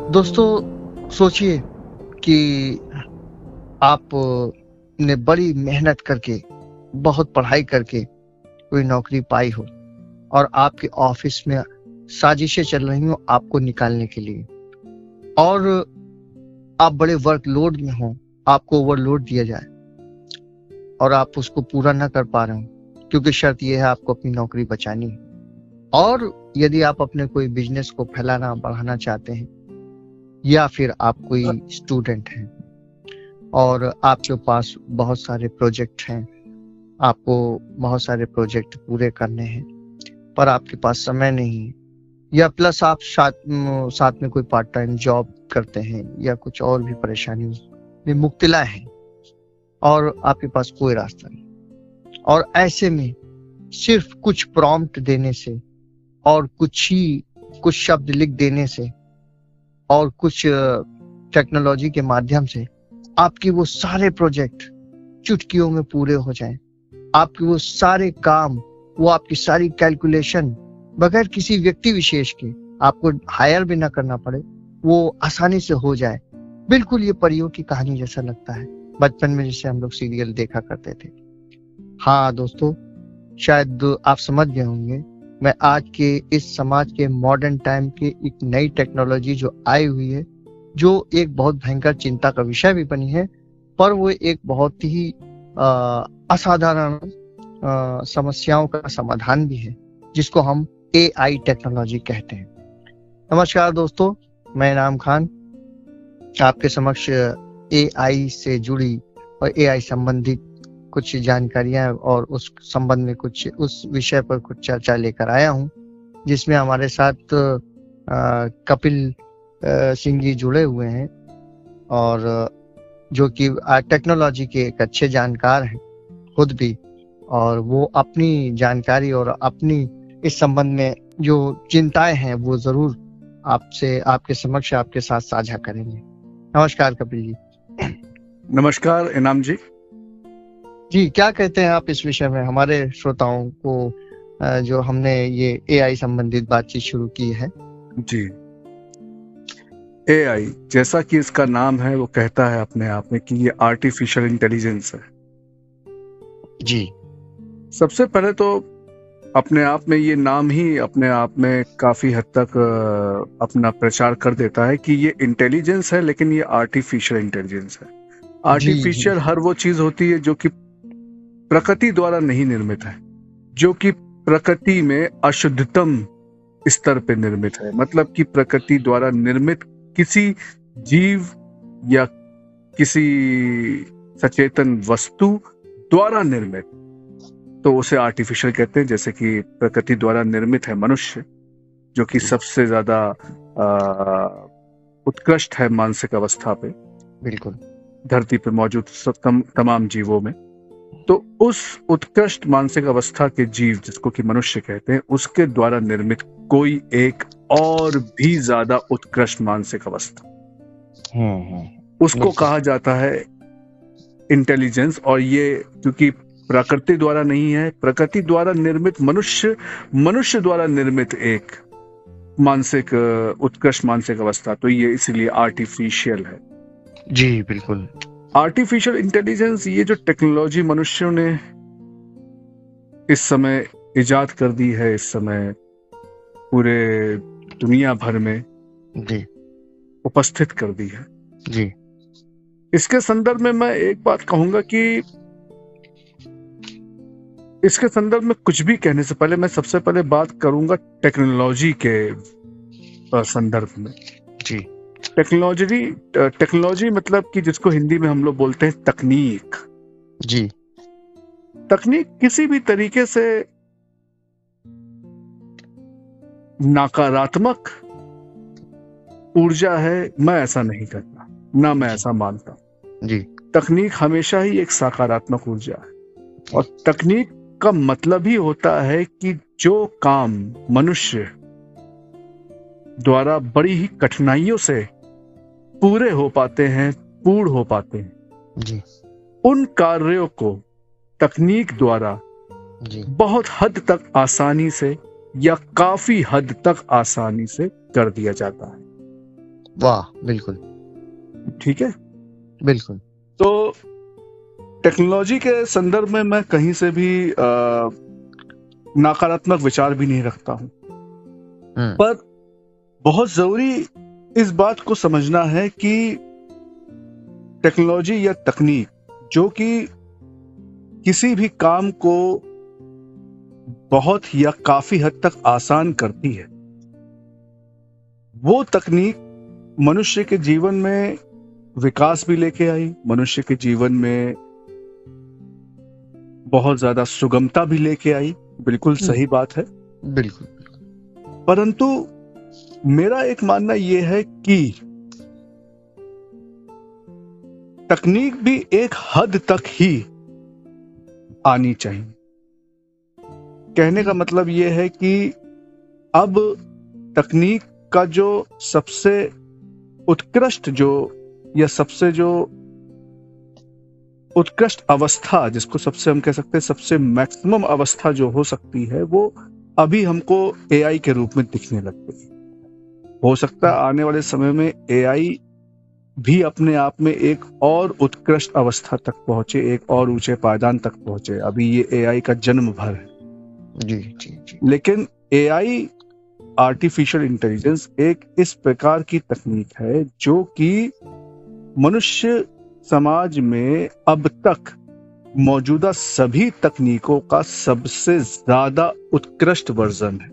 दोस्तों, सोचिए कि आप ने बड़ी मेहनत करके, बहुत पढ़ाई करके कोई नौकरी पाई हो और आपके ऑफिस में साजिशें चल रही हो आपको निकालने के लिए, और आप बड़े वर्कलोड में हो, आपको ओवरलोड दिया जाए और आप उसको पूरा ना कर पा रहे हो क्योंकि शर्त यह है आपको अपनी नौकरी बचानी है। और यदि आप अपने कोई बिजनेस को फैलाना बढ़ाना चाहते हैं, या फिर आप कोई स्टूडेंट हैं और आपके पास बहुत सारे प्रोजेक्ट हैं, आपको बहुत सारे प्रोजेक्ट पूरे करने हैं पर आपके पास समय नहीं है, या प्लस आप साथ में कोई पार्ट टाइम जॉब करते हैं या कुछ और भी परेशानी में मुब्तला हैं और आपके पास कोई रास्ता नहीं, और ऐसे में सिर्फ कुछ प्रॉम्प्ट देने से और कुछ शब्द लिख देने से और कुछ टेक्नोलॉजी के माध्यम से आपकी वो सारे प्रोजेक्ट चुटकियों में पूरे हो जाएं, आपके वो सारे काम, वो आपकी सारी कैलकुलेशन बगैर किसी व्यक्ति विशेष के, आपको हायर भी ना करना पड़े, वो आसानी से हो जाए। बिल्कुल ये परियों की कहानी जैसा लगता है, बचपन में जिसे हम लोग सीरियल देखा करते थे। हाँ दोस्तों, शायद आप समझ गए होंगे, मैं आज के इस समाज के मॉडर्न टाइम के एक नई टेक्नोलॉजी जो आई हुई है, जो एक बहुत भयंकर चिंता का विषय भी बनी है, पर वो एक बहुत ही असाधारण समस्याओं का समाधान भी है, जिसको हम AI टेक्नोलॉजी कहते हैं। नमस्कार दोस्तों, मैं इनाम खान आपके समक्ष AI से जुड़ी और AI संबंधित कुछ जानकारियां और उस संबंध में उस विषय पर कुछ चर्चा लेकर आया हूं, जिसमें हमारे साथ कपिल सिंह जी जुड़े हुए हैं, और जो कि टेक्नोलॉजी के एक अच्छे जानकार हैं खुद भी, और वो अपनी जानकारी और अपनी इस संबंध में जो चिंताएं हैं वो जरूर आपके समक्ष आपके साथ साझा करेंगे। नमस्कार कपिल जी। नमस्कार इनाम जी। जी, क्या कहते हैं आप इस विषय में हमारे श्रोताओं को, जो हमने ये AI संबंधित बातचीत शुरू की है? जी, AI जैसा कि इसका नाम है वो कहता है अपने आप में कि ये आर्टिफिशियल इंटेलिजेंस है। जी, सबसे पहले तो अपने आप में ये नाम ही अपने आप में काफी हद तक अपना प्रचार कर देता है कि ये इंटेलिजेंस है, लेकिन ये आर्टिफिशियल इंटेलिजेंस है। आर्टिफिशियल हर वो चीज होती है जो कि प्रकृति द्वारा नहीं निर्मित है, जो कि प्रकृति में अशुद्धतम स्तर पे निर्मित है। मतलब कि प्रकृति द्वारा निर्मित किसी जीव या किसी सचेतन वस्तु द्वारा निर्मित, तो उसे आर्टिफिशियल कहते हैं। जैसे कि प्रकृति द्वारा निर्मित है मनुष्य, जो कि सबसे ज्यादा उत्कृष्ट है मानसिक अवस्था पे, बिल्कुल, धरती पे मौजूद तमाम जीवों में। तो उस उत्कृष्ट मानसिक अवस्था के जीव, जिसको कि मनुष्य कहते हैं, उसके द्वारा निर्मित कोई एक और भी ज्यादा उत्कृष्ट मानसिक अवस्था, उसको कहा जाता है इंटेलिजेंस। और ये क्योंकि प्रकृति द्वारा नहीं है, प्रकृति द्वारा निर्मित मनुष्य द्वारा निर्मित एक मानसिक उत्कृष्ट मानसिक अवस्था, तो ये इसलिए आर्टिफिशियल है। जी बिल्कुल। आर्टिफिशियल इंटेलिजेंस, ये जो टेक्नोलॉजी मनुष्यों ने इस समय इजाद कर दी है, इस समय पूरे दुनिया भर में जी उपस्थित कर दी है जी, इसके संदर्भ में मैं एक बात कहूंगा कि इसके संदर्भ में कुछ भी कहने से पहले मैं सबसे पहले बात करूंगा टेक्नोलॉजी के संदर्भ में। जी, टेक्नोलॉजी मतलब कि जिसको हिंदी में हम लोग बोलते हैं तकनीक। जी, तकनीक किसी भी तरीके से नकारात्मक ऊर्जा है, मैं ऐसा नहीं करता, ना मैं ऐसा मानता। जी, तकनीक हमेशा ही एक सकारात्मक ऊर्जा है, और तकनीक का मतलब ही होता है कि जो काम मनुष्य द्वारा बड़ी ही कठिनाइयों से पूर्ण हो पाते हैं, जी, उन कार्यों को तकनीक द्वारा जी, बहुत हद तक आसानी से या काफी हद तक आसानी से कर दिया जाता है। वाह, बिल्कुल ठीक है। बिल्कुल। तो टेक्नोलॉजी के संदर्भ में मैं कहीं से भी नकारात्मक विचार भी नहीं रखता हूं, पर बहुत जरूरी इस बात को समझना है कि टेक्नोलॉजी या तकनीक जो कि किसी भी काम को बहुत या काफी हद तक आसान करती है, वो तकनीक मनुष्य के जीवन में विकास भी लेके आई, मनुष्य के जीवन में बहुत ज्यादा सुगमता भी लेके आई। बिल्कुल सही बात है, बिल्कुल। परंतु मेरा एक मानना यह है कि तकनीक भी एक हद तक ही आनी चाहिए। कहने का मतलब यह है कि अब तकनीक का जो सबसे उत्कृष्ट उत्कृष्ट अवस्था, जिसको सबसे हम कह सकते हैं सबसे मैक्सिमम अवस्था जो हो सकती है, वो अभी हमको एआई के रूप में दिखने लग गई। हो सकता है आने वाले समय में एआई भी अपने आप में एक और उत्कृष्ट अवस्था तक पहुंचे, एक और ऊंचे पायदान तक पहुंचे। अभी ये एआई का जन्म भर है। जी जी जी। लेकिन एआई, आर्टिफिशियल इंटेलिजेंस, एक इस प्रकार की तकनीक है जो कि मनुष्य समाज में अब तक मौजूदा सभी तकनीकों का सबसे ज्यादा उत्कृष्ट वर्जन है,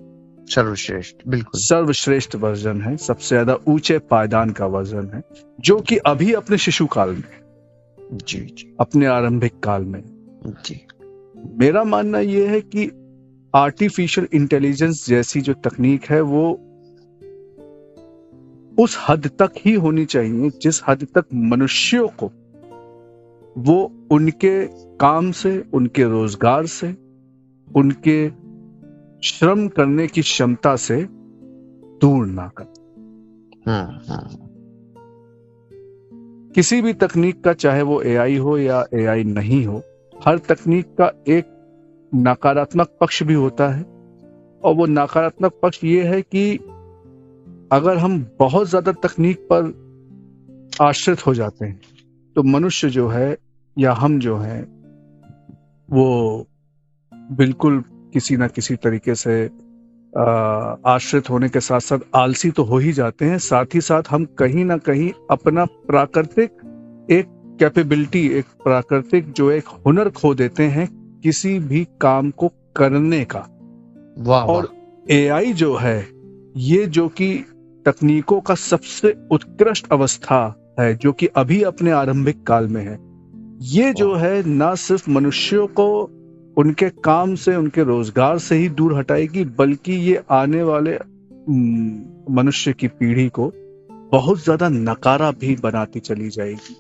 सर्वश्रेष्ठ, बिल्कुल सर्वश्रेष्ठ वर्जन है, सबसे ज्यादा ऊंचे पायदान का वर्जन है, जो कि अभी अपने शिशु काल में, जी जी, अपने आरंभिक काल में। जी। मेरा मानना यह है कि आर्टिफिशियल इंटेलिजेंस जैसी जो तकनीक है वो उस हद तक ही होनी चाहिए जिस हद तक मनुष्यों को वो उनके काम से, उनके रोजगार से, उनके श्रम करने की क्षमता से दूर ना कर। किसी भी तकनीक का, चाहे वो एआई हो या एआई नहीं हो, हर तकनीक का एक नकारात्मक पक्ष भी होता है। और वो नकारात्मक पक्ष ये है कि अगर हम बहुत ज्यादा तकनीक पर आश्रित हो जाते हैं तो मनुष्य जो है या हम जो हैं वो बिल्कुल किसी ना किसी तरीके से आश्रित होने के साथ साथ आलसी तो हो ही जाते हैं। साथ ही साथ हम कहीं ना कहीं अपना प्राकृतिक एक कैपेबिलिटी, एक प्राकृतिक जो एक हुनर खो देते हैं किसी भी काम को करने का। और एआई जो है, ये जो कि तकनीकों का सबसे उत्कृष्ट अवस्था है, जो कि अभी अपने आरंभिक काल में है, ये जो है ना सिर्फ मनुष्यों को उनके काम से, उनके रोजगार से ही दूर हटाएगी, बल्कि ये आने वाले मनुष्य की पीढ़ी को बहुत ज्यादा नकारा भी बनाती चली जाएगी,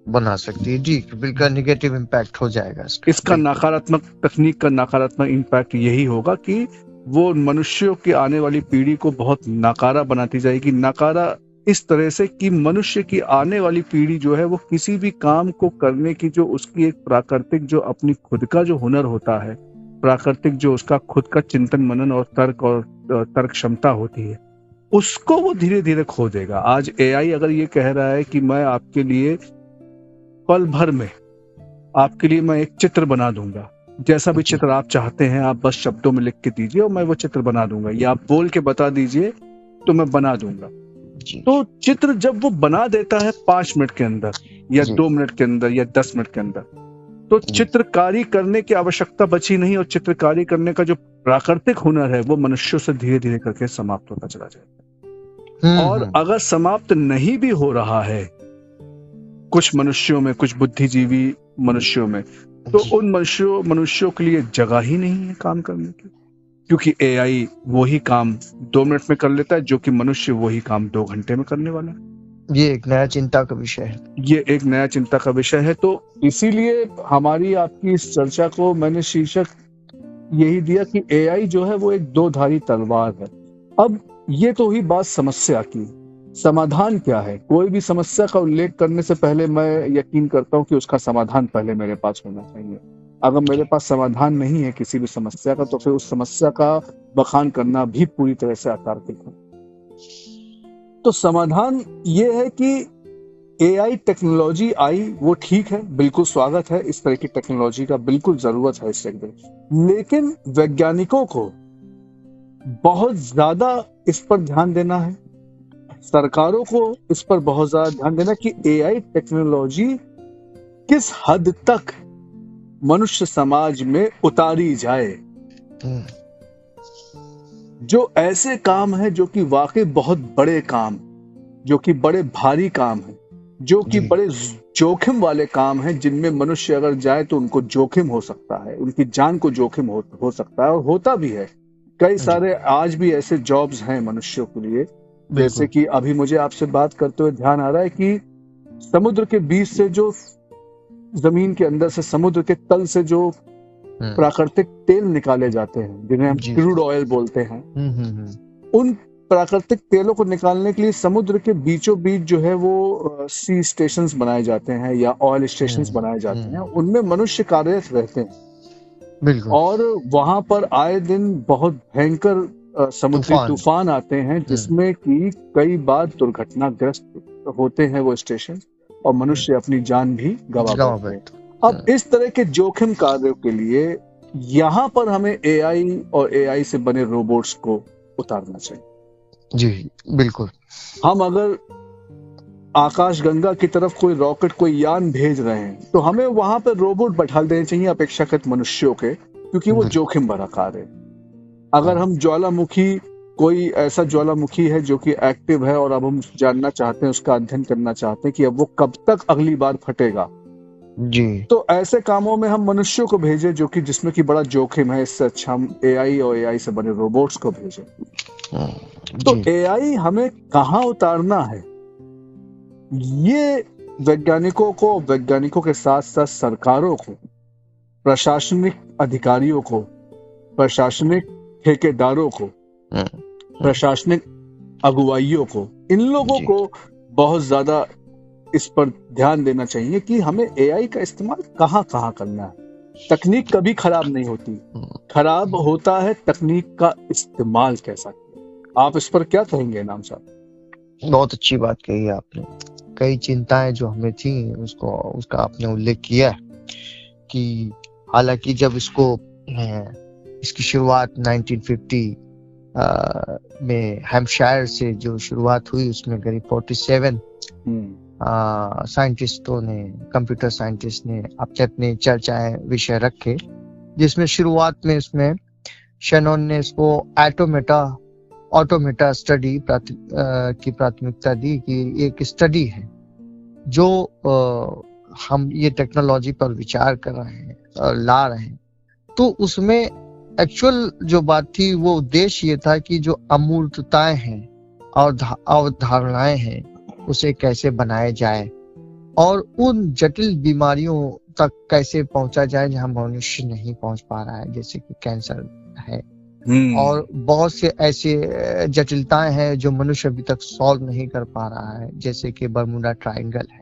बना सकती है। जी, बिल्कुल नेगेटिव इम्पैक्ट हो जाएगा इसका नकारात्मक, तकनीक का नकारात्मक इम्पैक्ट यही होगा कि वो मनुष्यों की आने वाली पीढ़ी को बहुत नकारा बनाती जाएगी। नकारा इस तरह से कि मनुष्य की आने वाली पीढ़ी जो है वो किसी भी काम को करने की जो उसकी एक प्राकृतिक, जो अपनी खुद का जो हुनर होता है, प्राकृतिक जो उसका खुद का चिंतन मनन और तर्क क्षमता होती है, उसको वो धीरे धीरे खो देगा। आज एआई अगर ये कह रहा है कि मैं आपके लिए पल भर में आपके लिए मैं एक चित्र बना दूंगा, जैसा भी चित्र आप चाहते हैं आप बस शब्दों में लिख के दीजिए और मैं वो चित्र बना दूंगा, या आप बोल के बता दीजिए तो मैं बना दूंगा। तो चित्र जब वो बना देता है 5 मिनट के अंदर या 2 मिनट के अंदर या 10 मिनट के अंदर, तो चित्रकारी करने की आवश्यकता बची नहीं, और चित्रकारी करने का जो प्राकृतिक हुनर है वो मनुष्यों से धीरे धीरे करके समाप्त होता चला जाएगा। और अगर समाप्त नहीं भी हो रहा है कुछ मनुष्यों में, कुछ बुद्धिजीवी मनुष्यों में, तो उन मनुष्यों के लिए जगह ही नहीं है काम करने की, क्योंकि एआई वही काम 2 मिनट में कर लेता है जो कि मनुष्य वही काम 2 घंटे में करने वाला है। ये एक नया चिंता का विषय है। ये एक नया चिंता का विषय है। तो इसीलिए हमारी आपकी इस चर्चा को मैंने शीर्षक यही दिया कि एआई जो है वो एक 2-धारी तलवार है। अब ये तो हुई बात समस्या की, समाधान क्या है? कोई भी समस्या का उल्लेख करने से पहले मैं यकीन करता हूँ कि उसका समाधान पहले मेरे पास होना चाहिए। अगर मेरे पास समाधान नहीं है किसी भी समस्या का, तो फिर उस समस्या का बखान करना भी पूरी तरह से अतार्किक है। तो समाधान ये है कि एआई टेक्नोलॉजी आई, वो ठीक है, बिल्कुल स्वागत है, इस तरह की टेक्नोलॉजी का बिल्कुल जरूरत है इस सेक्टर। लेकिन वैज्ञानिकों को बहुत ज्यादा इस पर ध्यान देना है, सरकारों को इस पर बहुत ज्यादा ध्यान देना कि एआई टेक्नोलॉजी किस हद तक मनुष्य समाज में उतारी जाए। जो ऐसे काम है जो कि वाकई बहुत बड़े काम, जो कि बड़े भारी काम है, जो कि बड़े जोखिम वाले काम हैं, जिनमें मनुष्य अगर जाए तो उनको जोखिम हो सकता है, उनकी जान को जोखिम हो सकता है, और होता भी है। कई सारे आज भी ऐसे जॉब्स हैं मनुष्यों के लिए, जैसे कि अभी मुझे आपसे बात करते हुए ध्यान आ रहा है कि समुद्र के बीच से जो, जमीन के अंदर से, समुद्र के तल से जो प्राकृतिक तेल निकाले जाते हैं, जिन्हें हम क्रूड ऑयल बोलते हैं, उन प्राकृतिक तेलों को निकालने के लिए समुद्र के बीचों बीच जो है वो सी स्टेशंस बनाए जाते हैं या ऑयल स्टेशंस बनाए जाते हैं, उनमें मनुष्य कार्यरत रहते हैं। और वहां पर आए दिन बहुत भयंकर समुद्री तूफान आते हैं, जिसमें कि कई बार दुर्घटनाग्रस्त होते हैं वो स्टेशन, और मनुष्य अपनी जान भी गंवा बैठते हैं। अब इस तरह के जोखिम कार्यों के लिए यहाँ पर हमें एआई और एआई से बने रोबोट्स को उतारना चाहिए। जी बिल्कुल। हम अगर आकाशगंगा की तरफ कोई रॉकेट, कोई यान भेज रहे हैं, तो हमें वहां पर रोबोट बैठा देने चाहिए अपेक्षाकृत मनुष्यों के, क्योंकि वो जोखिम भरा कार्य है। अगर हम ज्वालामुखी, कोई ऐसा ज्वालामुखी है जो कि एक्टिव है और अब हम जानना चाहते हैं, उसका अध्ययन करना चाहते हैं कि अब वो कब तक अगली बार फटेगा जी, तो ऐसे कामों में हम मनुष्यों को भेजें, जो कि जिसमें कि बड़ा जोखिम है। इससे अच्छा हम एआई और एआई से बने रोबोट्स को भेजें। तो एआई हमें कहाँ उतारना है, ये वैज्ञानिकों को, वैज्ञानिकों के साथ साथ सरकारों को, प्रशासनिक अधिकारियों को, प्रशासनिक ठेकेदारों को, प्रशासनिक अगुवाइयों को, इन लोगों को बहुत ज्यादा इस पर ध्यान देना चाहिए कि हमें एआई का इस्तेमाल कहाँ कहाँ करना है। तकनीक कभी खराब नहीं होती, खराब होता है तकनीक का इस्तेमाल कैसा। आप इस पर क्या कहेंगे इनाम साहब? बहुत अच्छी बात कही आपने। कई चिंताएं जो हमें थी उसका आपने उल्लेख किया कि हालांकि जब इसकी शुरुआत 1950 में हैम्पशायर से जो शुरुआत हुई, उसमें करीब 47 साइंटिस्टों ने, कंप्यूटर साइंटिस्ट ने अपने अपने चर्चाएं विषय रखे, जिसमें शुरुआत में इसमें शैनॉन ने इसको ऑटोमेटा स्टडी की प्राथमिकता दी कि एक स्टडी है जो हम ये टेक्नोलॉजी पर विचार कर रहे हैं और ला रहे हैं। तो उसमें एक्चुअल जो बात थी, वो उद्देश्य ये था कि जो अमूर्तताएं हैं और अवधारणाएं हैं, उसे कैसे बनाया जाए और उन जटिल बीमारियों तक कैसे पहुंचा जाए जहां मनुष्य नहीं पहुंच पा रहा है, जैसे कि कैंसर है और बहुत से ऐसे जटिलताएं हैं जो मनुष्य अभी तक सॉल्व नहीं कर पा रहा है, जैसे कि बर्मुडा ट्रायंगल है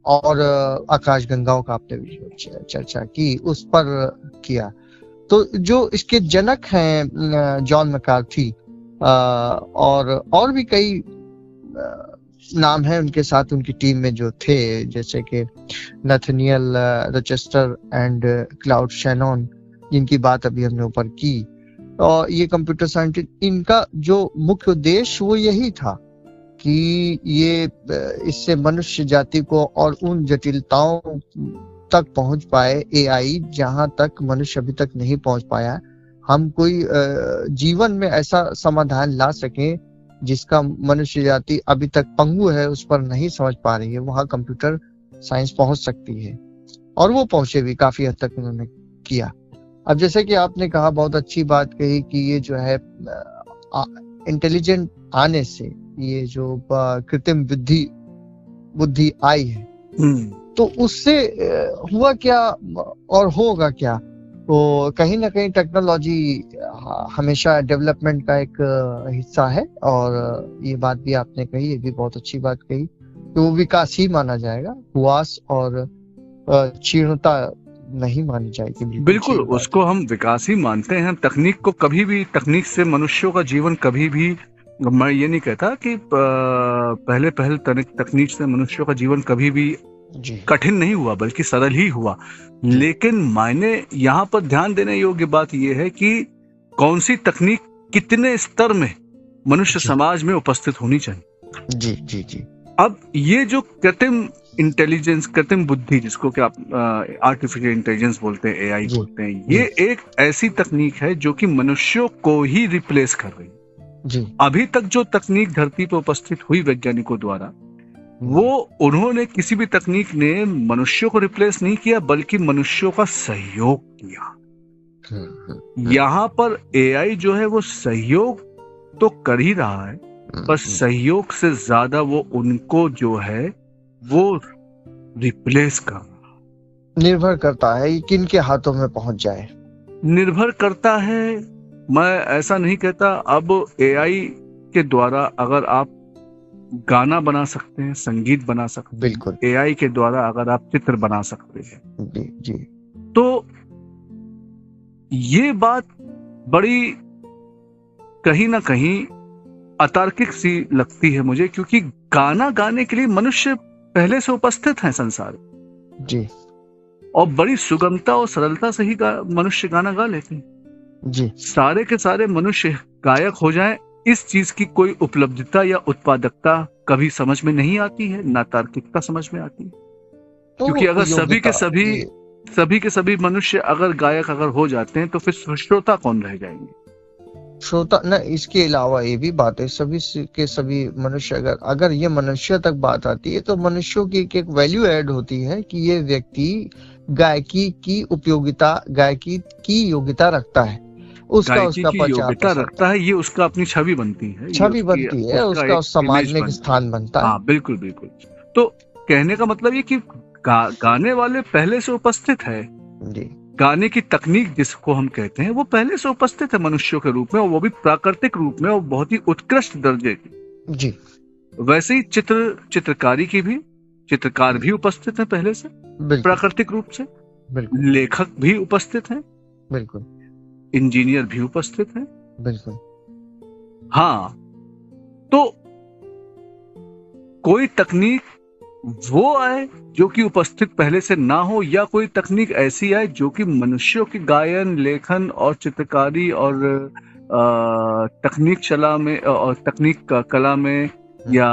और आकाशगंगाओं का आपने चर्चा की, उस पर किया। तो जो इसके जनक हैं जॉन मैकार्थी और भी कई नाम है उनके साथ, उनकी टीम में जो थे, जैसे कि Nathaniel Rochester and cloud Shannon, जिनकी बात अभी हमने ऊपर की। और ये कंप्यूटर साइंटिस्ट, इनका जो मुख्य उद्देश्य वो यही था कि ये इससे मनुष्य जाति को और उन जटिलताओं तक पहुंच पाए, एआई जहां तक मनुष्य अभी तक नहीं पहुंच पाया, हम कोई जीवन में ऐसा समाधान ला सके जिसका मनुष्य जाति अभी तक पंगु है, उस पर नहीं समझ पा रही है, वहां कंप्यूटर साइंस पहुंच सकती है। और वो पहुंचे भी, काफी हद तक उन्होंने किया। अब जैसे कि आपने कहा, बहुत अच्छी बात कही कि ये जो है इंटेलिजेंट आने से, ये जो कृत्रिम बुद्धि आई है, तो उससे हुआ क्या और होगा क्या। तो कहीं ना कहीं टेक्नोलॉजी हमेशा डेवलपमेंट का एक हिस्सा है, और ये बात भी आपने कही, ये भी बहुत अच्छी बात कही कि वो विकास ही माना जाएगा, हुआस और क्षीणता नहीं मानी जाएगी। बिल्कुल, उसको हम विकास ही मानते हैं। तकनीक को कभी भी, तकनीक से मनुष्यों का जीवन कभी भी मैं ये नहीं कहता कि पहले पहल तकनीक से मनुष्यों का जीवन कभी भी जी कठिन नहीं हुआ, बल्कि सरल ही हुआ। जी लेकिन मायने यहाँ पर ध्यान देने योग्य बात यह है कि कौन सी तकनीक कितने स्तर में मनुष्य जी समाज में उपस्थित होनी चाहिए। जी जी जी अब ये जो कृत्रिम इंटेलिजेंस, कृत्रिम बुद्धि, जिसको कि आप आर्टिफिशियल इंटेलिजेंस बोलते हैं, एआई जी बोलते हैं, जी ये एक ऐसी तकनीक है जो कि मनुष्यों को ही रिप्लेस कर रही है। जी अभी तक जो तकनीक धरती पर उपस्थित हुई वैज्ञानिकों द्वारा, वो उन्होंने किसी भी तकनीक ने मनुष्यों को रिप्लेस नहीं किया, बल्कि मनुष्यों का सहयोग किया। यहाँ पर एआई जो है वो सहयोग तो कर ही रहा है, पर सहयोग से ज्यादा वो उनको जो है वो रिप्लेस कर रहा है। निर्भर करता है कि किन के हाथों में पहुंच जाए। निर्भर करता है, मैं ऐसा नहीं कहता। अब एआई के द्वारा अगर आप गाना बना सकते हैं, संगीत बना सकते हैं, बिल्कुल एआई के द्वारा अगर आप चित्र बना सकते हैं, जी जी तो ये बात बड़ी कहीं ना कहीं अतार्किक सी लगती है मुझे, क्योंकि गाना गाने के लिए मनुष्य पहले से उपस्थित हैं संसार में, जी और बड़ी सुगमता और सरलता से ही मनुष्य गाना गा लेते हैं। जी सारे के सारे मनुष्य गायक हो जाएं, इस चीज की कोई उपलब्धता या उत्पादकता कभी समझ में नहीं आती है, ना तार्किकता समझ में आती है। तो क्योंकि अगर योग्यता सभी के सभी मनुष्य अगर गायक अगर हो जाते हैं, तो फिर श्रोता कौन रह जाएंगे? श्रोता न, इसके अलावा ये भी बात है, सभी के सभी मनुष्य अगर ये मनुष्य तक बात आती है, तो मनुष्यों की एक वैल्यू ऐड होती है कि ये व्यक्ति गायकी की उपयोगिता, गायकी की योग्यता रखता है, उसका गायकी की प्रचार योग्यता प्रसार रखता है, ये उसका अपनी छवि बनती है, ये छवि बनती है, उसका उस समाज में एक स्थान बनता है। हाँ, बिल्कुल बिल्कुल। तो कहने का मतलब ये कि गाने वाले पहले से उपस्थित है, जी गाने की तकनीक जिसको हम कहते हैं वो पहले से उपस्थित है मनुष्यों के रूप में, और वो भी प्राकृतिक रूप में, और बहुत ही उत्कृष्ट दर्जे की। जी वैसे ही चित्रकारी की भी चित्रकार भी उपस्थित है पहले से प्राकृतिक रूप से, बिल्कुल लेखक भी उपस्थित हैं, बिल्कुल इंजीनियर भी उपस्थित हैं। बिल्कुल हाँ, तो कोई तकनीक वो आए जो कि उपस्थित पहले से ना हो, या कोई तकनीक ऐसी आए जो कि मनुष्यों की गायन, लेखन और चित्रकारी और तकनीक कला में या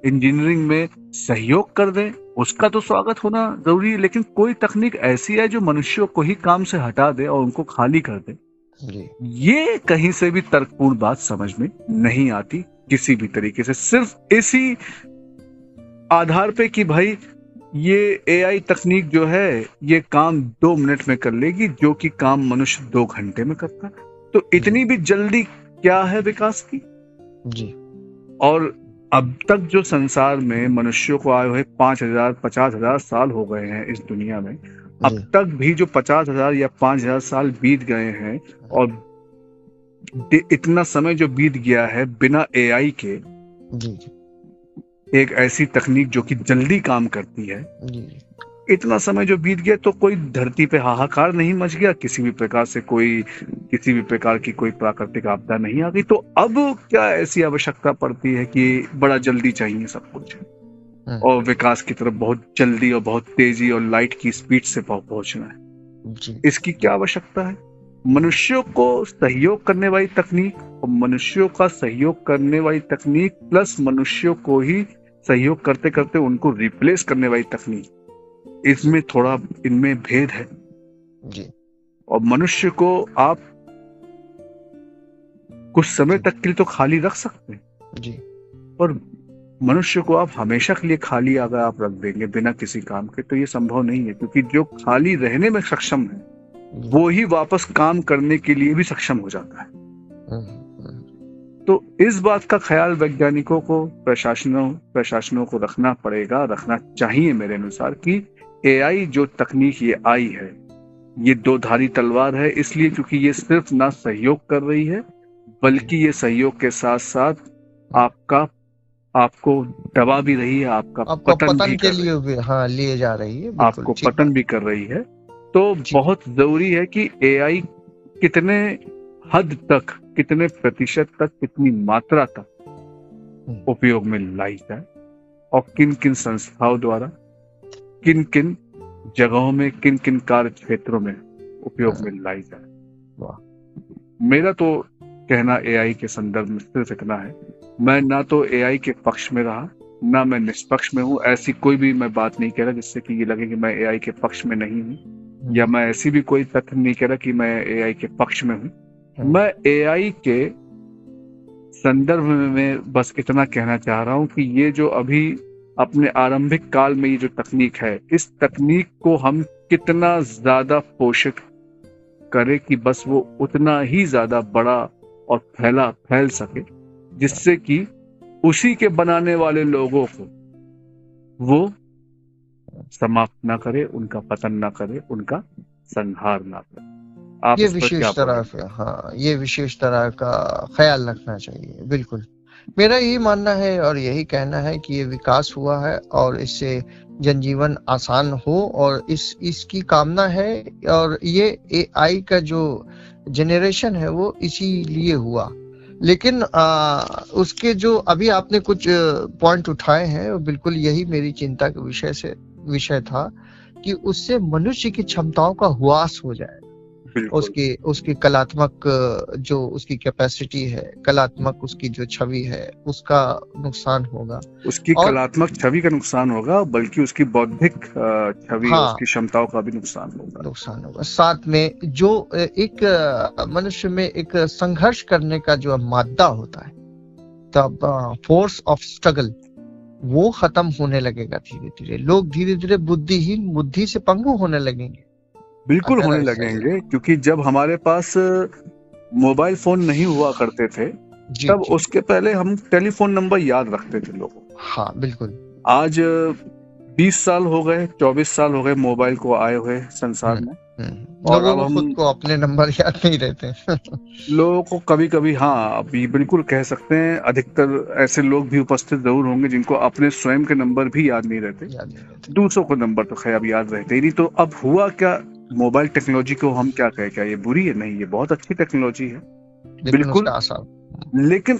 इंजीनियरिंग में सहयोग कर दें, उसका तो स्वागत होना जरूरी है। लेकिन कोई तकनीक ऐसी है जो मनुष्यों को ही काम से हटा दे और उनको खाली कर दे, ये कहीं से भी तर्कपूर्ण बात समझ में नहीं आती किसी भी तरीके से। सिर्फ इसी आधार पे कि भाई ये एआई तकनीक जो है ये काम 2 मिनट में कर लेगी, जो कि काम मनुष्य 2 घंटे में करता है। तो इतनी भी जल्दी क्या है विकास की? जी। और अब तक जो संसार में मनुष्यों को आए हुए 50,000 साल हो गए हैं इस दुनिया में, अब तक भी जो 50,000 या 5,000 साल बीत गए हैं, और इतना समय जो बीत गया है बिना एआई के, जी एक ऐसी तकनीक जो कि जल्दी काम करती है, इतना समय जो बीत गया, तो कोई धरती पे हाहाकार नहीं मच गया, किसी भी प्रकार की कोई प्राकृतिक आपदा नहीं आ गई। तो अब क्या ऐसी आवश्यकता पड़ती है कि बड़ा जल्दी चाहिए सब कुछ, और विकास की तरफ बहुत जल्दी और बहुत तेजी और लाइट की स्पीड से पहुंचना है? इसकी क्या आवश्यकता है? मनुष्यों को सहयोग करने वाली तकनीक, और मनुष्यों का सहयोग करने वाली तकनीक प्लस मनुष्यों को ही सहयोग करते करते उनको रिप्लेस करने वाली तकनीक, इसमें थोड़ा इनमें भेद है जी। और मनुष्य को आप कुछ समय तक के लिए तो खाली रख सकते हैं जी, और मनुष्य को आप हमेशा के लिए खाली अगर आप रख देंगे बिना किसी काम के, तो ये संभव नहीं है। क्योंकि जो खाली रहने में सक्षम है वो ही वापस काम करने के लिए भी सक्षम हो जाता है। तो इस बात का ख्याल वैज्ञानिकों को, प्रशासनों को रखना चाहिए मेरे अनुसार, कि एआई जो तकनीक ये आई है ये 2-धारी तलवार है, इसलिए क्योंकि ये सिर्फ ना सहयोग कर रही है, बल्कि ये सहयोग के साथ साथ आपको दबा भी रही है, आपका पतन के लिए भी लिए जा रही है, आपको पतन भी कर रही है। तो बहुत जरूरी है कि एआई कितने हद तक, कितने प्रतिशत तक, कितनी मात्रा तक उपयोग में लाई जाए और किन किन संस्थाओं द्वारा किन किन जगहों में किन किन कार्य क्षेत्रों में उपयोग में लाई जाए। मेरा तो कहना एआई के संदर्भ में सिर्फ इतना है, मैं ना तो एआई के पक्ष में रहा ना मैं निष्पक्ष में हूँ। ऐसी कोई भी मैं बात नहीं कह रहा जिससे कि ये लगे कि मैं एआई के पक्ष में नहीं हूँ, या मैं ऐसी भी कोई तथ्य नहीं कह रहा कि मैं एआई के पक्ष में हूँ। मैं एआई के संदर्भ में बस इतना कहना चाह रहा हूँ कि ये जो अभी अपने आरंभिक काल में ये जो तकनीक है, इस तकनीक को हम कितना ज्यादा पोषित करें कि बस वो उतना ही ज्यादा बड़ा और फैल सके, जिससे कि उसी के बनाने वाले लोगों को वो समाप्त ना करे, उनका पतन ना करे, उनका संहार ना करे। आप ये इस पर क्या विशेष तरह बोलेंगे? से, हाँ, ये विशेष तरह का ख्याल रखना चाहिए। बिल्कुल मेरा यही मानना है और यही कहना है कि ये विकास हुआ है और इससे जनजीवन आसान हो, और इसकी कामना है। और ये एआई का जो जनरेशन है वो इसीलिए हुआ। लेकिन उसके जो अभी आपने कुछ पॉइंट उठाए हैं, वो बिल्कुल यही मेरी चिंता के विषय था कि उससे मनुष्य की क्षमताओं का ह्रास हो जाए। उसकी कलात्मक जो उसकी कैपेसिटी है, कलात्मक उसकी जो छवि है, उसका नुकसान होगा। उसकी कलात्मक छवि का नुकसान होगा, बल्कि उसकी बौद्धिक छवि, हाँ, उसकी क्षमताओं का भी नुकसान होगा। साथ में जो एक मनुष्य में एक संघर्ष करने का जो मादा होता है, तब फोर्स ऑफ स्ट्रगल, वो खत्म होने लगेगा धीरे धीरे। लोग धीरे धीरे बुद्धिहीन, बुद्धि से पंगु होने लगेंगे। बिल्कुल होने लगेंगे, क्योंकि जब हमारे पास मोबाइल फोन नहीं हुआ करते थे तब उसके पहले हम टेलीफोन नंबर याद रखते थे लोगों। हाँ बिल्कुल। आज 20 साल हो गए, 24 साल हो गए मोबाइल को आए हुए संसार में, और अब हम खुद को अपने नंबर याद नहीं रहते। लोगों को कभी कभी, हाँ, अभी बिल्कुल कह सकते हैं अधिकतर ऐसे लोग भी उपस्थित जरूर होंगे जिनको अपने स्वयं के नंबर भी याद नहीं रहते। दूसरों को नंबर तो खैर अब याद रहते ही नहीं। तो अब हुआ क्या, मोबाइल टेक्नोलॉजी को हम क्या कहें, क्या ये बुरी है? नहीं, ये बहुत अच्छी टेक्नोलॉजी है, बिल्कुल। लेकिन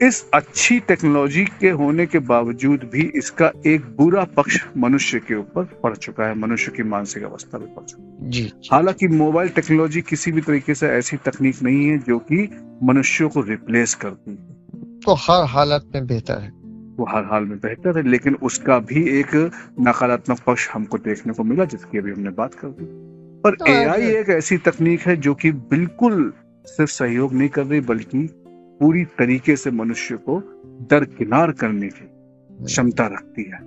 इस अच्छी टेक्नोलॉजी के होने के बावजूद भी इसका एक बुरा पक्ष मनुष्य के ऊपर पड़ चुका है, मनुष्य की मानसिक अवस्था में पड़ चुका है। जी। हालांकि मोबाइल टेक्नोलॉजी किसी भी तरीके से ऐसी तकनीक नहीं है जो कि मनुष्यों को रिप्लेस करती है। तो हर हालत में बेहतर है, वो हर हाल में बेहतर है, लेकिन उसका भी एक नकारात्मक पक्ष हमको देखने को मिला, जिसकी अभी हमने बात कर दी। पर एआई एक ऐसी तकनीक है जो कि बिल्कुल सिर्फ सहयोग नहीं कर रही, बल्कि पूरी तरीके से मनुष्य को दरकिनार करने की क्षमता रखती है।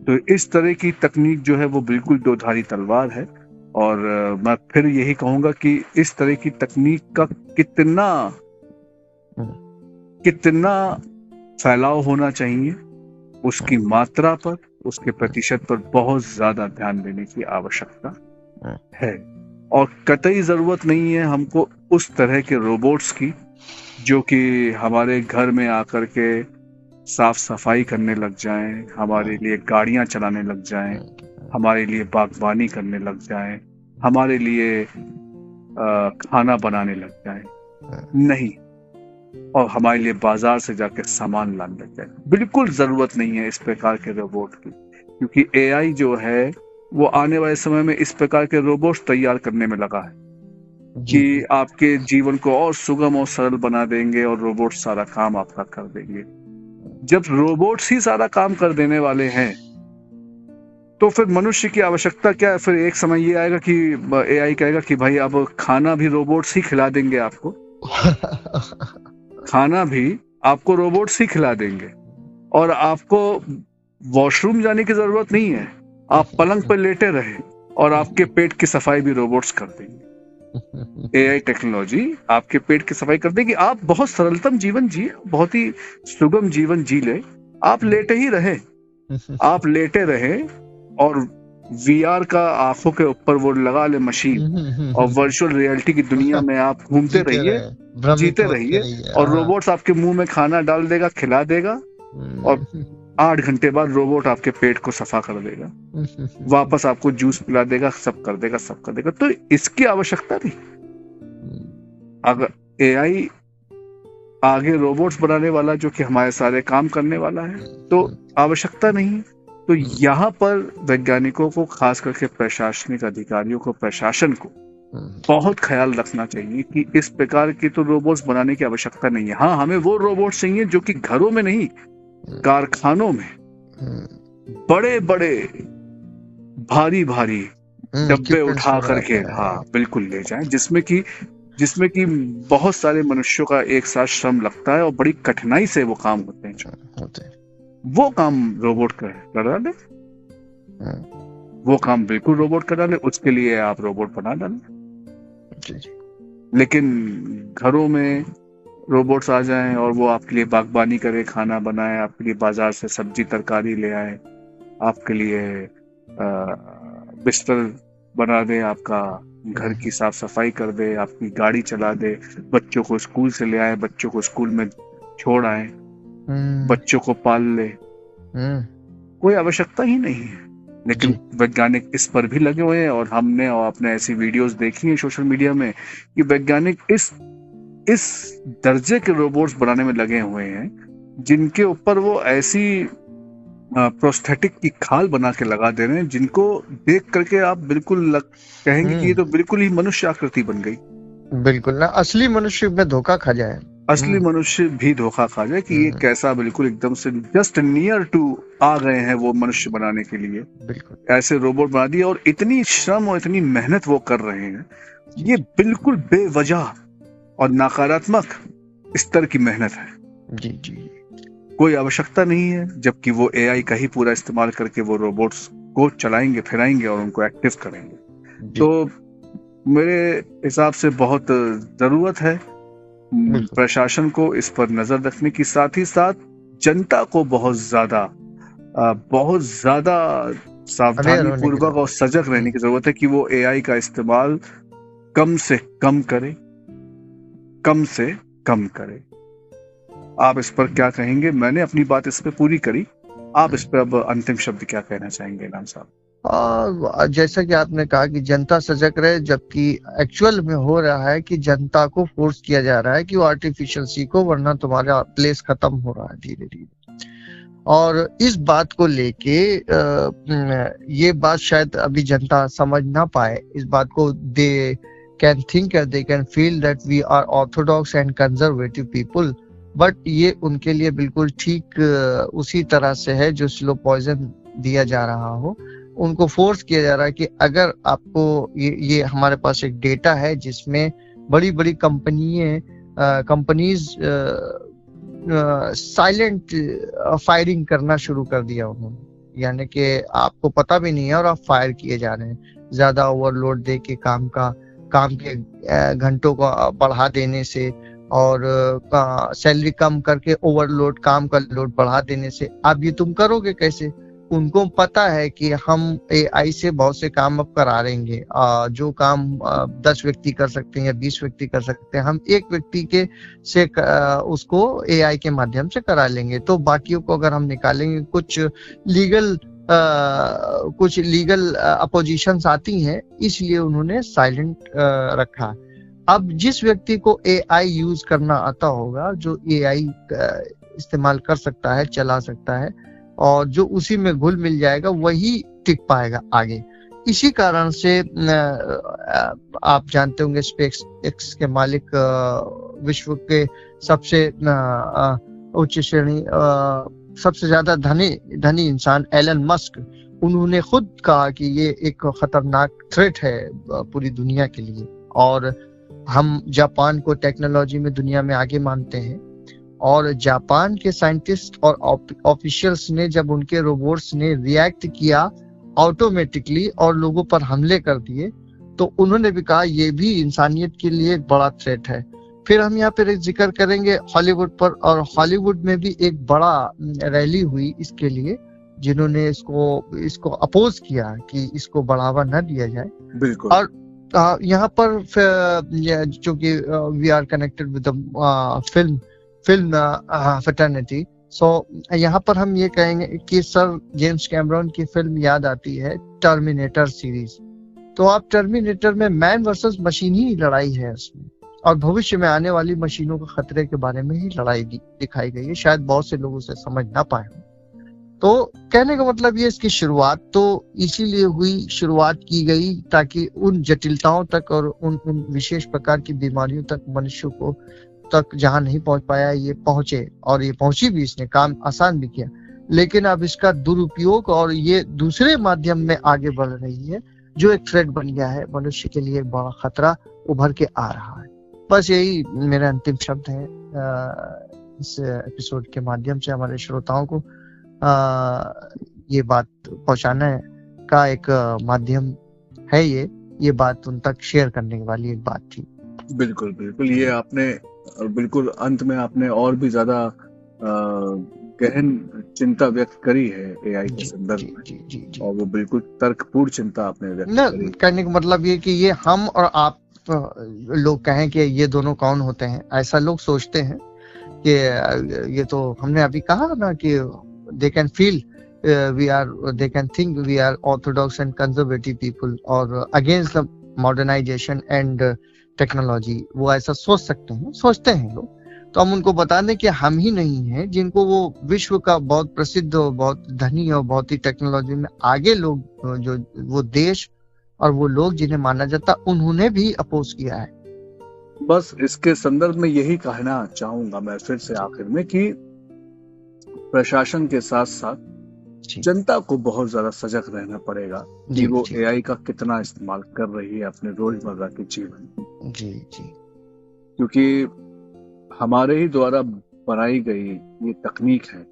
तो इस तरह की तकनीक जो है वो बिल्कुल दो धारी तलवार है। और मैं फिर यही कहूंगा कि इस तरह की तकनीक का कितना फैलाव होना चाहिए, उसकी मात्रा पर, उसके प्रतिशत पर बहुत ज्यादा ध्यान देने की आवश्यकता है। और कतई जरूरत नहीं है हमको उस तरह के रोबोट्स की जो कि हमारे घर में आकर के साफ सफाई करने लग जाएं, हमारे लिए गाड़ियां चलाने लग जाएं, हमारे लिए बागबानी करने लग जाएं, हमारे लिए खाना बनाने लग जाएं। नहीं, और हमारे लिए बाजार से जाकर सामान लाने लग जाए। बिल्कुल जरूरत नहीं है इस प्रकार के रोबोट की, क्योंकि एआई जो है वो आने वाले समय में इस प्रकार के रोबोट्स तैयार करने में लगा है कि आपके जीवन को और सुगम और सरल बना देंगे और रोबोट सारा काम आपका कर देंगे। जब रोबोट्स ही सारा काम कर देने वाले हैं तो फिर मनुष्य की आवश्यकता क्या है? फिर एक समय ये आएगा कि एआई कहेगा कि भाई अब खाना भी रोबोट्स ही खिला देंगे आपको। खाना भी आपको रोबोट्स ही खिला देंगे और आपको वॉशरूम जाने की जरूरत नहीं है। आप पलंग पर लेटे रहे और आपके पेट की सफाई भी रोबोट्स कर देंगे। एआई टेक्नोलॉजी आपके पेट की सफाई कर देगी। आप बहुत सरलतम जीवन जिए, बहुत ही सुगम जीवन जी ले। आप लेटे ही रहे, आप लेटे रहे और वीआर का आंखों के ऊपर वो लगा ले मशीन और वर्चुअल रियलिटी की दुनिया में आप घूमते रहिए, जीते रहिए और रोबोट्स आपके मुंह में खाना डाल देगा, खिला देगा और 8 घंटे बाद रोबोट आपके पेट को सफा कर देगा, वापस आपको जूस पिला देगा, सब कर देगा। तो इसकी आवश्यकता नहीं। अगर एआई आगे रोबोट्स बनाने वाला जो कि हमारे सारे काम करने वाला है, तो आवश्यकता नहीं। तो यहाँ पर वैज्ञानिकों को, खास करके प्रशासनिक अधिकारियों को, प्रशासन को बहुत ख्याल रखना चाहिए कि इस प्रकार के तो रोबोट्स बनाने की आवश्यकता नहीं है। हाँ, हमें वो रोबोट्स चाहिए जो कि घरों में नहीं, कारखानों में बड़े बड़े भारी भारी डब्बे उठा करके, हाँ बिल्कुल, ले जाएं, जिसमें कि बहुत सारे मनुष्यों का एक साथ श्रम लगता है और बड़ी कठिनाई से वो काम होते हैं। वो काम रोबोट कर डाले, वो काम बिल्कुल रोबोट कर डाले, उसके लिए आप रोबोट बना डालें। लेकिन घरों में रोबोट्स आ जाएं और वो आपके लिए बागबानी करे, खाना बनाए, आपके लिए बाजार से सब्जी तरकारी ले आए, आपके लिए बिस्तर बना दे, आपका घर की साफ सफाई कर दे, आपकी गाड़ी चला दे, बच्चों को स्कूल से ले आए, बच्चों को स्कूल में छोड़ आए, बच्चों को पाल ले, कोई आवश्यकता ही नहीं है। लेकिन वैज्ञानिक इस पर भी लगे हुए हैं, और हमने और आपने ऐसी वीडियोस देखी हैं सोशल मीडिया में कि वैज्ञानिक इस दर्जे के रोबोट्स बनाने में लगे हुए हैं जिनके ऊपर वो ऐसी प्रोस्थेटिक की खाल बना के लगा दे रहे हैं जिनको देख करके आप बिल्कुल कहेंगे कि ये तो बिल्कुल ही मनुष्य आकृति बन गई। बिल्कुल ना, असली मनुष्य में धोखा खा जाए, असली मनुष्य भी धोखा खा जाए कि ये कैसा, बिल्कुल एकदम से जस्ट नियर टू आ गए हैं वो मनुष्य बनाने के लिए। बिल्कुल ऐसे रोबोट बना दिए, और इतनी श्रम और इतनी मेहनत वो कर रहे हैं, ये बिल्कुल बेवजह और नकारात्मक स्तर की मेहनत है। जी जी, कोई आवश्यकता नहीं है, जबकि वो एआई का ही पूरा इस्तेमाल करके वो रोबोट्स को चलाएंगे, फिराएंगे और उनको एक्टिव करेंगे। तो मेरे हिसाब से बहुत जरूरत है प्रशासन को इस पर नजर रखने की, साथ ही साथ जनता को बहुत ज्यादा सावधानी पूर्वक और सजग रहने की जरूरत है कि वो एआई का इस्तेमाल कम से कम करे। आप इस पर क्या कहेंगे? मैंने अपनी बात इस पे पूरी करी, आप इस पे अब अंतिम शब्द क्या कहना चाहेंगे इनाम साहब? जैसा कि आपने कहा कि जनता सजग रहे, जबकि एक्चुअल में हो रहा है कि जनता को फोर्स किया जा रहा है कि वो आर्टिफिशियल सीखो, वरना तुम्हारा प्लेस खत्म हो रहा है धीरे धीरे। और इस बात को लेके ये बात शायद अभी जनता समझ ना पाए इस बात को। They can think, they can feel that we are orthodox and conservative people, but ये उनके लिए बिल्कुल ठीक उसी तरह से है जो स्लो पॉइजन दिया जा रहा हो। उनको फोर्स किया जा रहा है कि अगर आपको ये हमारे पास एक डेटा है जिसमें बड़ी बड़ी कंपनीज साइलेंट फायरिंग करना शुरू कर दिया उन्होंने, यानी कि आपको पता भी नहीं है और आप फायर किए जा रहे हैं। ज्यादा ओवरलोड दे के काम के घंटों को बढ़ा देने से और सैलरी कम करके ओवरलोड काम का लोड बढ़ा देने से अब ये तुम करोगे कैसे? उनको पता है कि हम एआई से बहुत से काम अब करा लेंगे, जो काम 10 व्यक्ति कर सकते हैं या 20 व्यक्ति कर सकते हैं, हम एक व्यक्ति से उसको एआई के माध्यम से करा लेंगे। तो बाकियों को अगर हम निकालेंगे, कुछ लीगल अपोजिशंस आती हैं, इसलिए उन्होंने साइलेंट रखा। अब जिस व्यक्ति को एआई यूज करना आता होगा, जो एआई इस्तेमाल कर सकता है, चला सकता है, और जो उसी में घुल मिल जाएगा वही टिक पाएगा आगे। इसी कारण से आप जानते होंगे स्पेस एक्स के मालिक, विश्व के सबसे उच्च श्रेणी, सबसे ज्यादा धनी इंसान एलन मस्क, उन्होंने खुद कहा कि ये एक खतरनाक थ्रेट है पूरी दुनिया के लिए। और हम जापान को टेक्नोलॉजी में दुनिया में आगे मानते हैं, और जापान के साइंटिस्ट और ऑफिशियल्स ने जब उनके रोबोट्स ने रिएक्ट किया ऑटोमेटिकली और लोगों पर हमले कर दिए, तो उन्होंने भी कहा ये भी इंसानियत के लिए एक बड़ा थ्रेट है। फिर हम यहाँ पर एक जिक्र करेंगे हॉलीवुड पर, और हॉलीवुड में भी एक बड़ा रैली हुई इसके लिए, जिन्होंने इसको अपोज किया कि इसको बढ़ावा न दिया जाए। बिल्कुल। और यहाँ पर चूंकि we are connected with film fraternity, so यहाँ पर हम ये कहेंगे कि सर जेम्स कैमरॉन की फिल्म याद आती है टर्मिनेटर सीरीज। तो आप टर्मिनेटर में मैन वर्सेस मशीन ही लड़ाई है उसमें, और भविष्य में आने वाली मशीनों के खतरे के बारे में ही लड़ाई दिखाई गई है। शायद बहुत से लोग उसे समझ ना पाए हों। तो कहने का मतलब ये, इसकी शुरुआत तो इसीलिए हुई, शुरुआत की गई ताकि उन जटिलताओं तक और उन विशेष प्रकार की बीमारियों तक मनुष्य को तक जहां नहीं पहुंच पाया ये पहुंचे, और ये पहुंची भी, इसने काम आसान भी किया। लेकिन अब इसका दुरुपयोग और ये दूसरे माध्यम में आगे बढ़ रही है, जो एक थ्रेट बन गया है, मनुष्य के लिए एक बड़ा खतरा उभर के आ रहा है। बस यही मेरा अंतिम शब्द है इस एपिसोड के माध्यम से हमारे श्रोताओं को ये बात पहुंचाने का एक माध्यम है। ये बात उन तक शेयर करने वाली एक बात थी। बिल्कुल बिल्कुल, ये आपने बिल्कुल अंत में आपने और भी ज्यादा गहन चिंता व्यक्त करी है एआई के संदर्भ में, और वो बिल्कुल तर्कपूर्ण चिंता आपने व्यक्त करी। कहने का मतलब ये कि ये हम और आप लोग कहें कि ये दोनों कौन होते हैं, ऐसा लोग सोचते हैं कि ये तो हमने अभी कहा ना कि they can feel they can think we are orthodox and conservative people or against the modernization and technology। वो ऐसा सोचते हैं लोग। तो हम उनको बता दें कि हम ही नहीं हैं जिनको वो विश्व का बहुत प्रसिद्ध और बहुत धनी और बहुत ही टेक्नोलॉजी में आगे लोग, जो वो देश और वो लोग जिन्हें माना जाता, उन्होंने भी अपोज किया है। बस इसके संदर्भ में यही कहना चाहूंगा मैं फिर से आखिर में कि प्रशासन के साथ साथ जनता को बहुत ज्यादा सजग रहना पड़ेगा कि वो एआई का कितना इस्तेमाल कर रही है अपने रोजमर्रा के जीवन में। क्योंकि हमारे ही द्वारा बनाई गई ये तकनीक है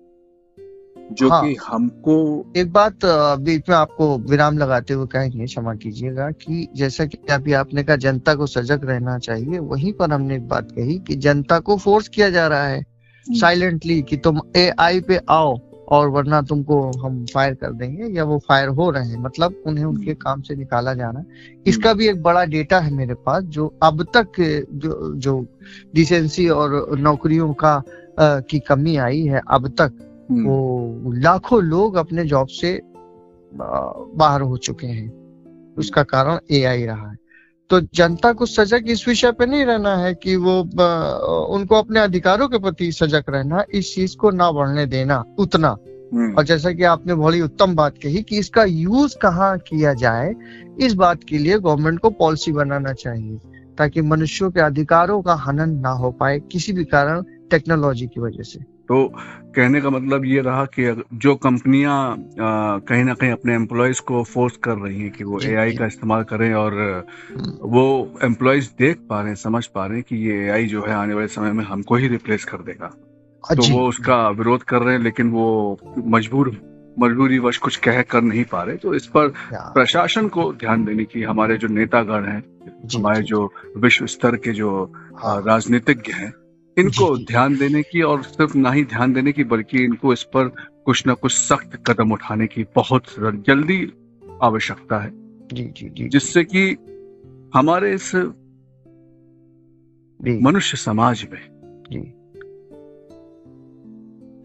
जो कि हमको। एक बात बीच में आपको विराम लगाते हुए कहेंगे, क्षमा कीजिएगा, कि जैसा कि अभी आपने कहा जनता को सजग रहना चाहिए, वहीं पर हमने एक बात कही कि जनता को फोर्स किया जा रहा है साइलेंटली कि तुम एआई पे आओ और वरना तुमको हम फायर कर देंगे, या वो फायर हो रहे हैं, मतलब उन्हें उनके काम से निकाला जा रहा है। इसका भी एक बड़ा डेटा है मेरे पास, जो अब तक जो डिसेंसी और नौकरियों का की कमी आई है अब तक, वो लाखों लोग अपने जॉब से बाहर हो चुके हैं। उसका कारण एआई रहा है। तो जनता को सजग इस विषय पे नहीं रहना है कि वो उनको अपने अधिकारों के प्रति सजग रहना, इस चीज को ना बढ़ने देना उतना। और जैसा कि आपने बड़ी उत्तम बात कही कि इसका यूज कहाँ किया जाए, इस बात के लिए गवर्नमेंट को पॉलिसी बनाना चाहिए ताकि मनुष्यों के अधिकारों का हनन ना हो पाए किसी भी कारण टेक्नोलॉजी की वजह से। तो कहने का मतलब ये रहा कि जो कंपनियां कहीं ना कहीं अपने एम्प्लॉयज को फोर्स कर रही हैं कि वो एआई का इस्तेमाल करें, और वो एम्प्लॉयज देख पा रहे हैं, समझ पा रहे हैं कि ये एआई जो है आने वाले समय में हमको ही रिप्लेस कर देगा, तो वो उसका विरोध कर रहे हैं, लेकिन वो मजबूरी वश कुछ कह कर नहीं पा रहे। तो इस पर प्रशासन को ध्यान देने की, हमारे जो नेतागण हैं, हमारे जो विश्व स्तर के जो राजनीतिज्ञ हैं, इनको ध्यान देने की, और सिर्फ ना ही ध्यान देने की बल्कि इनको इस पर कुछ ना कुछ सख्त कदम उठाने की बहुत जल्दी आवश्यकता है, जिससे कि हमारे इस मनुष्य समाज में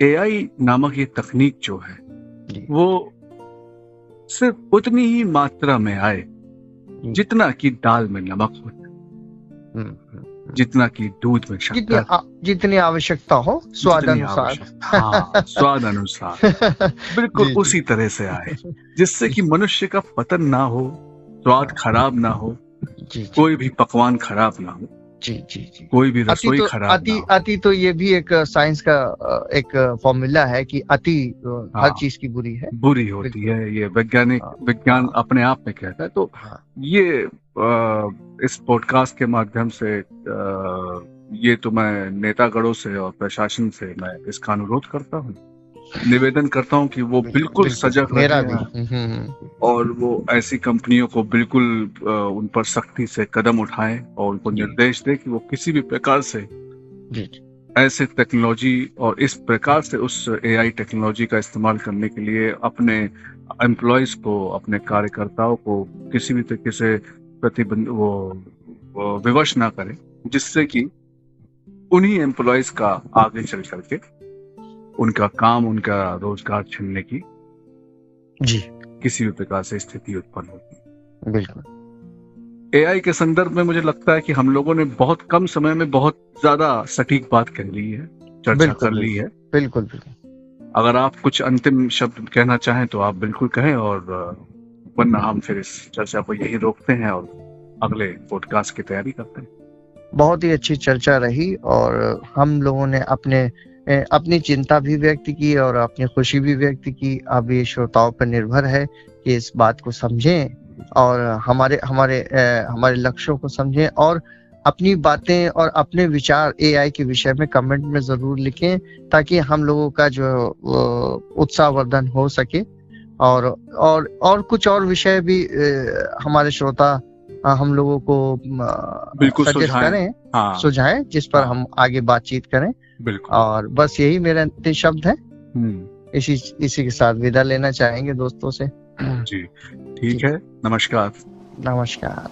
एआई नामक ये तकनीक जो है वो सिर्फ उतनी ही मात्रा में आए जितना कि दाल में नमक हो, जितना कि दूध में शक्कर, जितनी आवश्यकता हो, स्वाद अनुसार। हाँ, स्वाद अनुसार बिल्कुल उसी तरह से आए, जिससे कि मनुष्य का पतन ना हो, स्वाद खराब ना हो, कोई भी पकवान खराब ना हो, कोई भी रसोई खराब ना हो। अति तो ये भी एक साइंस का एक फॉर्मूला है कि अति हर चीज की बुरी होती है। ये विज्ञान अपने आप में कहता है। तो ये इस पॉडकास्ट के माध्यम से ये तो मैं नेतागणों से और प्रशासन से मैं इसका अनुरोध करता हूँ, निवेदन करता हूँ कि वो बिल्कुल सजग रहें और वो ऐसी कंपनियों को बिल्कुल उन पर सख्ती से कदम उठाएं और उनको निर्देश दें कि वो किसी भी प्रकार से ऐसे टेक्नोलॉजी और इस प्रकार से उस एआई टेक्नोलॉजी का इस्तेमाल करने के लिए अपने एम्प्लॉयज को, अपने कार्यकर्ताओं को किसी भी तरीके से प्रतिबंध वो विवश ना करें, जिससे कि उन्हीं एम्प्लॉयज का आगे चल करके उनका काम, उनका रोजगार छीनने की किसी भी प्रकार से स्थिति उत्पन्न होती है। बिल्कुल। एआई के संदर्भ में मुझे लगता है कि हम लोगों ने बहुत कम समय में बहुत ज्यादा सटीक बात कह ली है, चर्चा कर ली है। बिल्कुल बिल्कुल। अगर आप कुछ अंतिम शब्द कहना चाहें तो आप बिल्कुल कहें, और वरना हम फिर इस चर्चा को यही रोकते हैं और अगले पॉडकास्ट की तैयारी करते हैं। बहुत ही अच्छी चर्चा रही और हम लोगों ने अपनी चिंता भी व्यक्त की और अपनी खुशी भी व्यक्त की। अब ये श्रोताओं पर निर्भर है कि इस बात को समझें और हमारे लक्ष्यों को समझें और अपनी बातें और अपने विचार एआई के विषय में कमेंट में जरूर लिखें, ताकि हम लोगों का जो उत्साहवर्धन हो सके। और कुछ और विषय भी हमारे श्रोता हम लोगों को बिल्कुल सजेस्ट करें, सुझाएं, जिस पर हम आगे बातचीत करें। बिल्कुल। और बस यही मेरे अंतिम शब्द है। इसी के साथ विदा लेना चाहेंगे दोस्तों से। जी ठीक है, नमस्कार। नमस्कार।